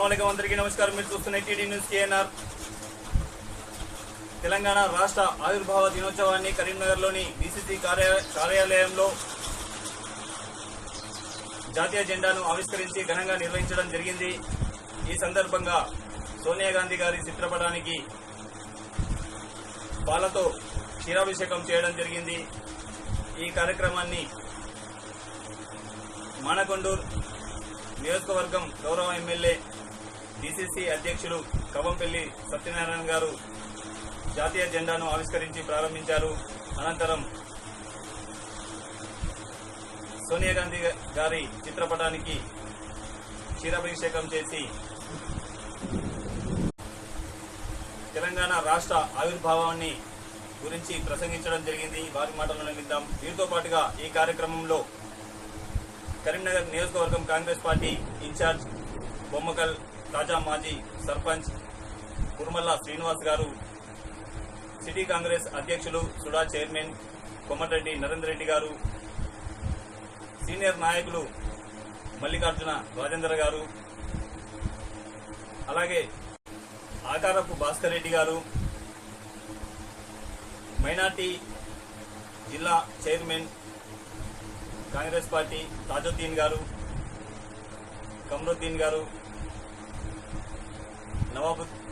अस्सलामुअलैकुम अंदरिकी नमस्कार। మీరు చూస్తున్న టీడీ న్యూస్ కేఎన్ఆర్. తెలంగాణ రాష్ట్ర ఆవిర్భావ దినోత్సవాన్ని కరీంనగర్లోని డీసీసీ కార్యాలయంలో జాతీయ జెండాను ఆవిష్కరించి ఘనంగా నిర్వహించడం జరిగింది. ఈ సందర్భంగా సోనియా గాంధీ గారి చిత్రపటానికి పాలతో క్షీరాభిషేకం చేయడం జరిగింది. ఈ కార్యక్రమాన్ని మానకొండూరు నియోజకవర్గం గౌరవ ఎమ్మెల్యే డీసీసీ అధ్యక్షులు కవంపల్లి సత్యనారాయణ గారు జాతీయ జెండాను ఆవిష్కరించి ప్రారంభించారు. అనంతరం సోనియా గాంధీ గారి చిత్రపటానికి క్షీరాభిషేకం చేసి తెలంగాణ రాష్ట్ర ఆవిర్భావాన్ని గురించి ప్రసంగించడం జరిగింది. వారి మాటలను విందాం. వీరితో పాటుగా ఈ కార్యక్రమంలో కరీంనగర్ నియోజకవర్గం కాంగ్రెస్ పార్టీ ఇన్ఛార్జ్ బొమ్మకల్ తాజా మాజీ సర్పంచ్ కుర్మల్ల శ్రీనివాస్ గారు, సిటీ కాంగ్రెస్ అధ్యక్షులు సుడా చైర్మన్ కొమటిరెడ్డి నరేందర్ రెడ్డి గారు, సీనియర్ నాయకులు మల్లికార్జున రాజేందర్ గారు, అలాగే ఆకారపు భాస్కర్ రెడ్డి గారు, మైనార్టీ జిల్లా చైర్మన్ కాంగ్రెస్ పార్టీ తాజుద్దీన్ గారు, కమరుద్దీన్ గారు,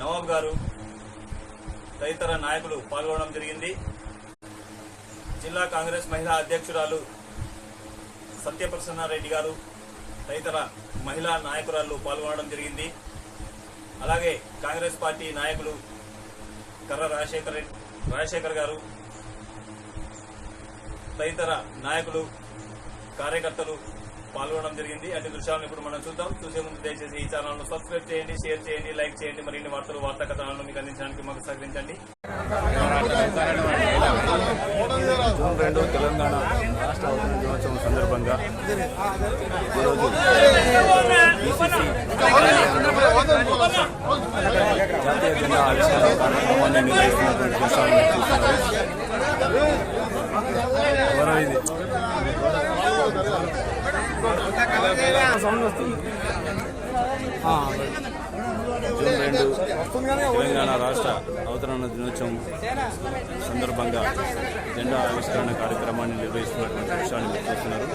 నవాబ్ గారు తదితర నాయకులు పాల్గొనడం జరిగింది. జిల్లా కాంగ్రెస్ మహిళా అధ్యక్షురాలు సత్యప్రసన్నారెడ్డి గారు తదితర మహిళా నాయకురాలు పాల్గొనడం జరిగింది. అలాగే కాంగ్రెస్ పార్టీ నాయకులు కర్ర రాజశేఖర్ గారు తదితర నాయకులు కార్యకర్తలు పాల్గొనడం జరిగింది. అన్ని దృశ్యాలను ఇప్పుడు మనం చూద్దాం. చూసే ముందు దయచేసి ఈ ఛానల్ ను సబ్స్క్రైబ్ చేయండి, షేర్ చేయండి, లైక్ చేయండి. మరిన్ని వార్తలు వార్తా కథనాలను మీకు అందించడానికి మాకు సహకరించండి. జూన్ 2 తెలంగాణ రాష్ట్ర అవతరణ దినోత్సవం సందర్భంగా ఈరోజు జాతీయ జెండా ఆవిష్కరణ కార్యక్రమాన్ని నిర్వహిస్తున్నటువంటి దృశ్యాలను చూస్తున్నారు. జూన్ 2 తెలంగాణ రాష్ట్ర అవతరణ దినోత్సవం సందర్భంగా జెండా ఆవిష్కరణ కార్యక్రమాన్ని నిర్వహిస్తున్నటువంటి విషయాన్ని మీరు చూస్తున్నారు.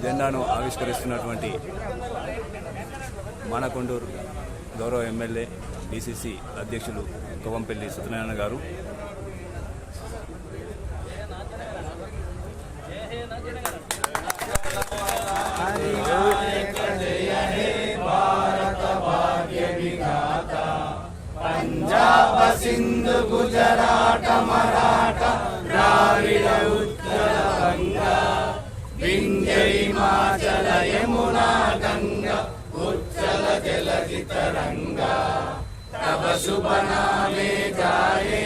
జెండాను ఆవిష్కరిస్తున్నటువంటి మానకొండూరు గౌరవ ఎమ్మెల్యే డీసీసీ అధ్యక్షులు కవంపల్లి సత్యనారాయణ గారు, పంజాబ సింధు గుజరాట మరాఠ ద్రావిడ ఉత్తర వంగ వింధ్య హిమాచల యమునా గంగా ఉచ్చల జలధి తరంగ తబ శుభ నామే గాయే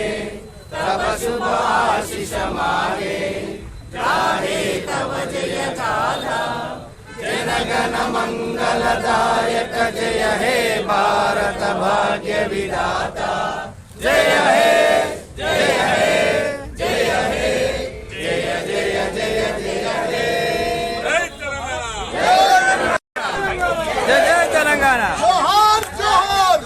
తబ శుభ ఆశిష మాగే గాయే తవ జయ గాథ जनगण मंगलदायक जय हे भारत भाग्य विधाता जय हे जय हे जय हे जय जय जय जय हे जय जय तेलंगाना जोहार जोहार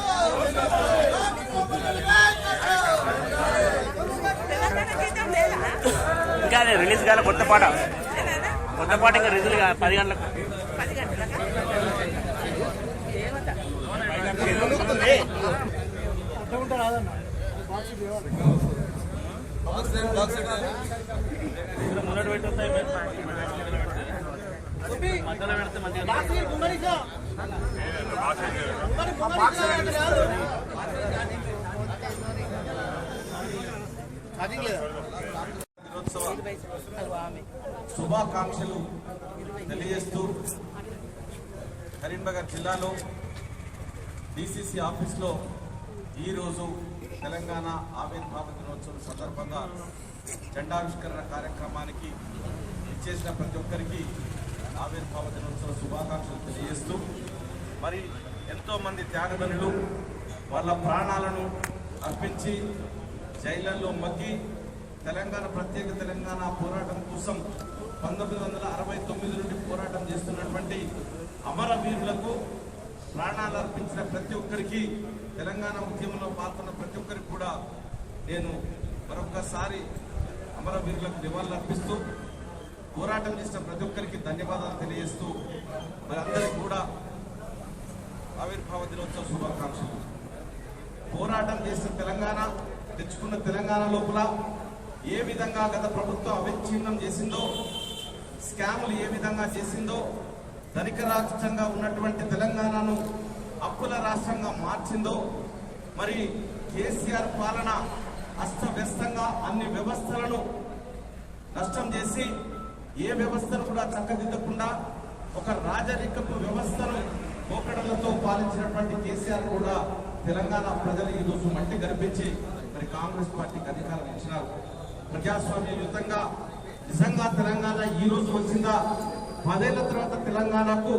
ఇంకా రిలీజ్ కాలే కొత్త పాట ఇంకా రిలీజ్ 10 గంటలకు ముందట పెట్టుతాయి మధ్యలో పెడితే మంచిగా శుభాకాంక్షలు తెలియజేస్తూ కరీంనగర్ జిల్లాలో డీసీసీ ఆఫీస్లో ఈరోజు తెలంగాణ ఆవిర్భావ దినోత్సవం సందర్భంగా జెండావిష్కరణ కార్యక్రమానికి ఇచ్చేసిన ప్రతి ఒక్కరికి ఆవిర్భావ దినోత్సవ శుభాకాంక్షలు తెలియజేస్తూ మరి ఎంతోమంది త్యాగదనులు వాళ్ళ ప్రాణాలను అర్పించి జైళ్లలో మగ్గి తెలంగాణ ప్రత్యేక తెలంగాణ పోరాటం కోసం 1969 నుండి పోరాటం చేస్తున్నటువంటి అమరవీరులకు ప్రాణాలు అర్పించిన ప్రతి ఒక్కరికి, తెలంగాణ ఉద్యమంలో పాల్గొన్న ప్రతి ఒక్కరికి కూడా నేను మరొకసారి అమరవీరులకు నివాళులు అర్పిస్తూ, పోరాటం చేసిన ప్రతి ఒక్కరికి ధన్యవాదాలు తెలియజేస్తూ, మరి అందరికీ కూడా ఆవిర్భావ దినోత్సవ శుభాకాంక్షలు. పోరాటం చేసిన తెలంగాణ, తెచ్చుకున్న తెలంగాణ లోపల ఏ విధంగా గత ప్రభుత్వం అవిచ్ఛిన్నం చేసిందో, స్కాములు ఏ విధంగా చేసిందో, ధనిక రాష్ట్రంగా ఉన్నటువంటి తెలంగాణను అప్పుల రాష్ట్రంగా మార్చిందో, మరి కేసీఆర్ పాలన అస్తవ్యస్తంగా అన్ని వ్యవస్థలను నష్టం చేసి ఏ వ్యవస్థను కూడా చక్కదిద్దకుండా ఒక రాజరికపు వ్యవస్థను పోకడలతో పాలించినటువంటి కేసీఆర్ కూడా తెలంగాణ ప్రజలు ఈరోజు మట్టి గర్పించి మరి కాంగ్రెస్ పార్టీకి అధికారం ఇచ్చినారు. ప్రజాస్వామ్యయుతంగా నిజంగా తెలంగాణ ఈ రోజు వచ్చిందా, 10 ఏళ్ల తర్వాత తెలంగాణకు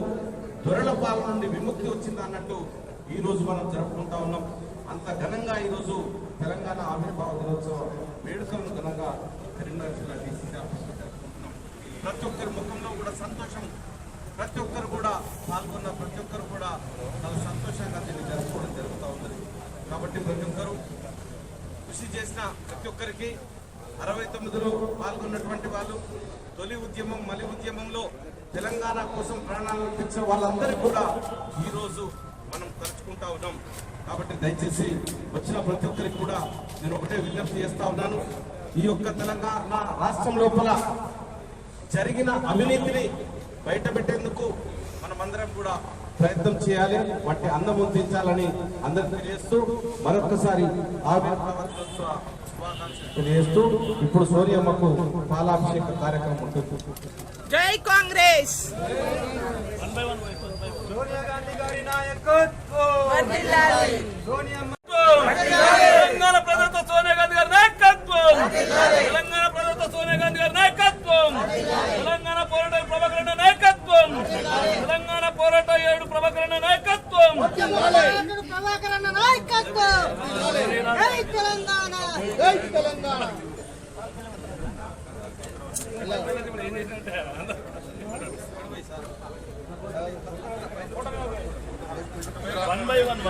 దొరల పాలన నుండి విముక్తి వచ్చిందా అన్నట్టు ఈ రోజు మనం జరుపుకుంటా ఉన్నాం. అంత ఘనంగా ఈ రోజు తెలంగాణ ఆవిర్భావ దినోత్సవ వేడుకలను ఘనంగా కరీంనగర్ జిల్లా డీసీసీ ఆఫీసులో జరుపుకుంటున్నాం. ప్రతి ఒక్కరి ముఖంలో కూడా సంతోషం, ప్రతి ఒక్కరు కూడా పాల్గొన్న ప్రతి ఒక్కరు కూడా చాలా సంతోషంగా దీన్ని జరుపుకోవడం జరుగుతూ ఉంది. కాబట్టి ప్రతి ఒక్కరు కృషి చేసిన ప్రతి ఒక్కరికి 69లో పాల్గొన్నటువంటి వాళ్ళు, తొలి ఉద్యమం మలి ఉద్యమంలో తెలంగాణ కోసం ప్రాణాలు అర్పించిన వాళ్ళందరికీ కూడా ఈ రోజు మనం తలుచుకుంటా ఉన్నాం. కాబట్టి దయచేసి వచ్చిన ప్రతి ఒక్కరికి కూడా నేను ఒకటే విజ్ఞప్తి చేస్తా ఉన్నాను. ఈ యొక్క తెలంగాణ రాష్ట్రం లోపల జరిగిన అవినీతిని బయట పెట్టేందుకు మనమందరం కూడా ప్రయత్నం చేయాలి, వాటి అందముంచాలని అందరికి తెలియజేస్తూ మరొకసారి తెలియజేస్తూ ఇప్పుడు సోనియమ్మకు పాలాభిషేక కార్యక్రమం ఉంటుంది. జై కాంగ్రెస్. సోనియా గాంధీ గారి నాయకత్వం వర్ధిల్లాలి. సోనియమ్మ తెలంగాణ ప్రజలతో సోనియా గాంధీ గారి నాయకత్వం, తెలంగాణ ప్రజలతో సోనియా గాంధీ గారి నాయకత్వం, తెలంగాణ పోరాట ప్రభాకరణ నాయకత్వం, తెలంగాణ పోరాట 7 ప్రభాకరణ నాయకత్వం, ప్రభాకరణ నాయకత్వం. జై తెలంగాణ. జై తెలంగాణ. వన్ బై వన్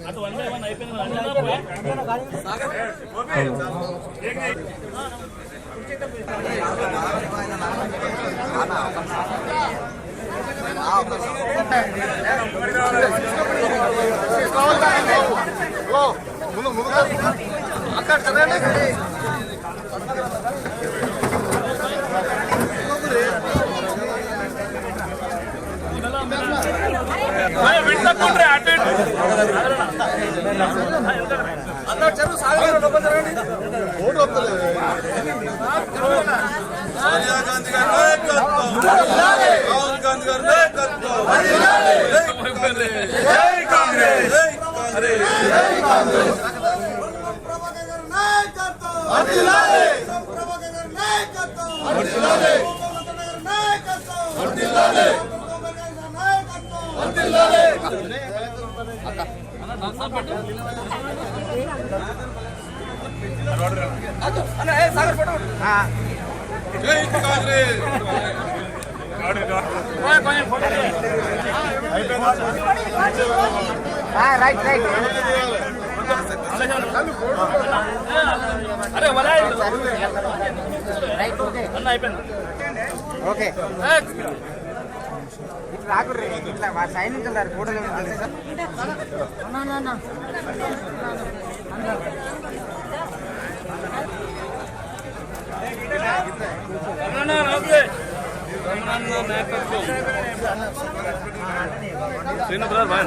అటు 1 by 1 అయిపోయింది. వింటకుండ్రే అటు సోనియా గాంధీ గారి నాయకత్వం, రాహుల్ గాంధీ గారి నాయకత్వం, జై కాంగ్రెస్, జై కాంగ్రెస్. ప్రభాకర్ నాయకత్వం వర్ధిల్లాలి, ప్రభాకర్ నాయకత్వం వర్ధిల్లాలి, నాయకత్వం వర్ధిల్లాలి, నాయకత్వం వర్ధిల్లాలి. జై కాంగ్రెస్. Right right. అరే రైట్. ఓకే అన్న అయిపోయింది. ఓకే ఇట్లా రాకుర్రీ, ఇట్లా సైన్ నుంచి వెళ్ళారు ఫోటోలు ఏమి సార్. శ్రీను బ్రదర్ బాయ్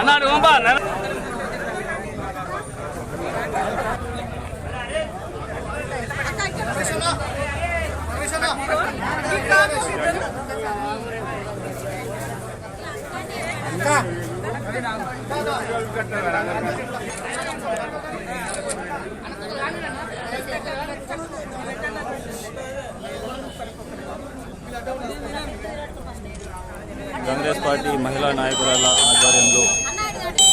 అన్నాడు గోంబా ఇంకా కాంగ్రెస్ పార్టీ మహిళా నాయకురాల ఆధ్వర్యంలో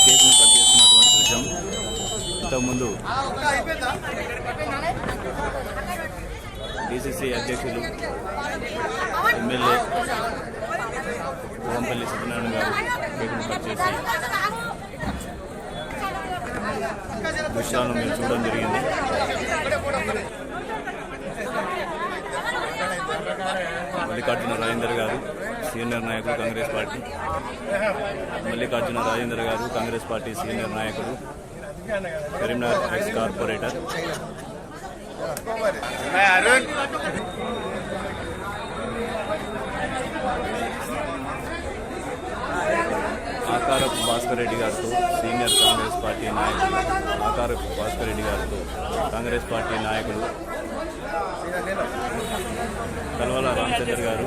కేకును కట్ చేస్తున్నటువంటి దృశ్యం. ఇంతకుముందు డిసిసి అధ్యక్షులు ఎమ్మెల్యే పువ్వంపల్లి సత్యనారాయణ గారు కేకును కట్ చేసి దృశ్యాలను మేము చూడడం జరిగింది. మల్లికార్జున రాజేందర్ గారు సీనియర్ నాయకులు కాంగ్రెస్ పార్టీ. మల్లికార్జున రాజేందర్ గారు కాంగ్రెస్ పార్టీ సీనియర్ నాయకులు, కరీంనగర్ ఎక్స్ కార్పొరేటర్. ఆకారపు భాస్కర్ రెడ్డి గారితో సీనియర్ కాంగ్రెస్ పార్టీ నాయకులు, ఆకారపు భాస్కర్ రెడ్డి గారితో కాంగ్రెస్ పార్టీ నాయకులు, కల్వల రామచంద్ర గారు,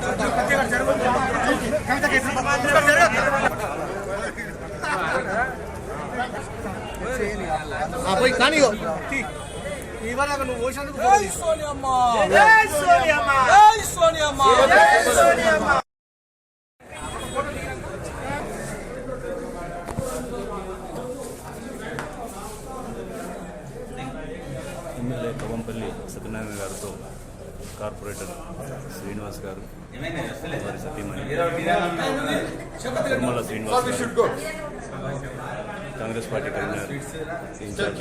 ఎమ్మెల్యే పువ్వంపల్లి సత్యనారాయణ గారితో కార్పొరేటర్ శ్రీనివాస్ గారు, వారి సతీమణి తిరుమల శ్రీనివాస్ గారు, కాంగ్రెస్ పార్టీ కరీంనగర్ ఇన్ఛార్జ్.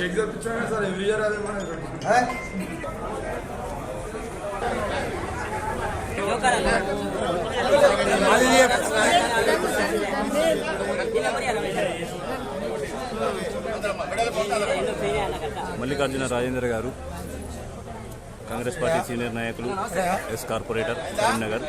మల్లికార్జున రాజేందర్ గారు కాంగ్రెస్ పార్టీ సీనియర్ నాయకులు, ఎస్ కార్పొరేటర్ కరీంనగర్.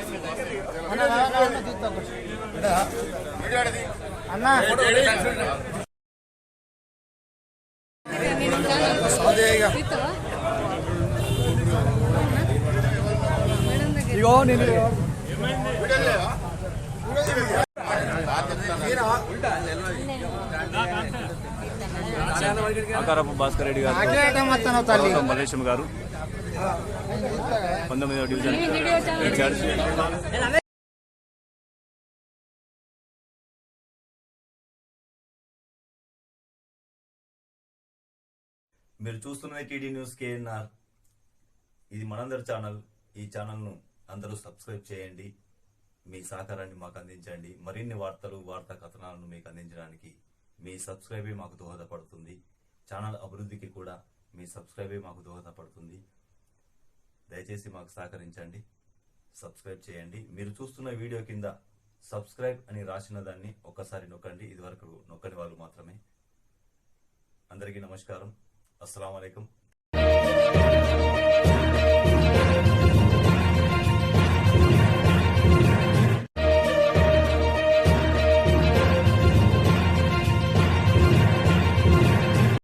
ఆకారపు భాస్కర్ రెడ్డి గారు, మల్లేశం గారు 19వ డివిజన్ ఇన్ఛార్జ్. మీరు చూస్తున్నది టీడీ న్యూస్ కేఎన్ఆర్. ఇది మనందరి ఛానల్. ఈ ఛానల్ను అందరూ సబ్స్క్రైబ్ చేయండి. మీ సహకారాన్ని మాకు అందించండి. మరిన్ని వార్తలు, వార్తా కథనాలను మీకు అందించడానికి మీ సబ్స్క్రైబే మాకు దోహదపడుతుంది. ఛానల్ అభివృద్ధికి కూడా మీ సబ్స్క్రైబే మాకు దోహదపడుతుంది. దయచేసి మాకు సహకరించండి, సబ్స్క్రైబ్ చేయండి. మీరు చూస్తున్న వీడియో కింద సబ్స్క్రైబ్ అని రాసిన దాన్ని ఒక్కసారి నొక్కండి. ఇదివరకు నొక్కని వాళ్ళు మాత్రమే. అందరికీ నమస్కారం. అస్సలాము అలైకుం.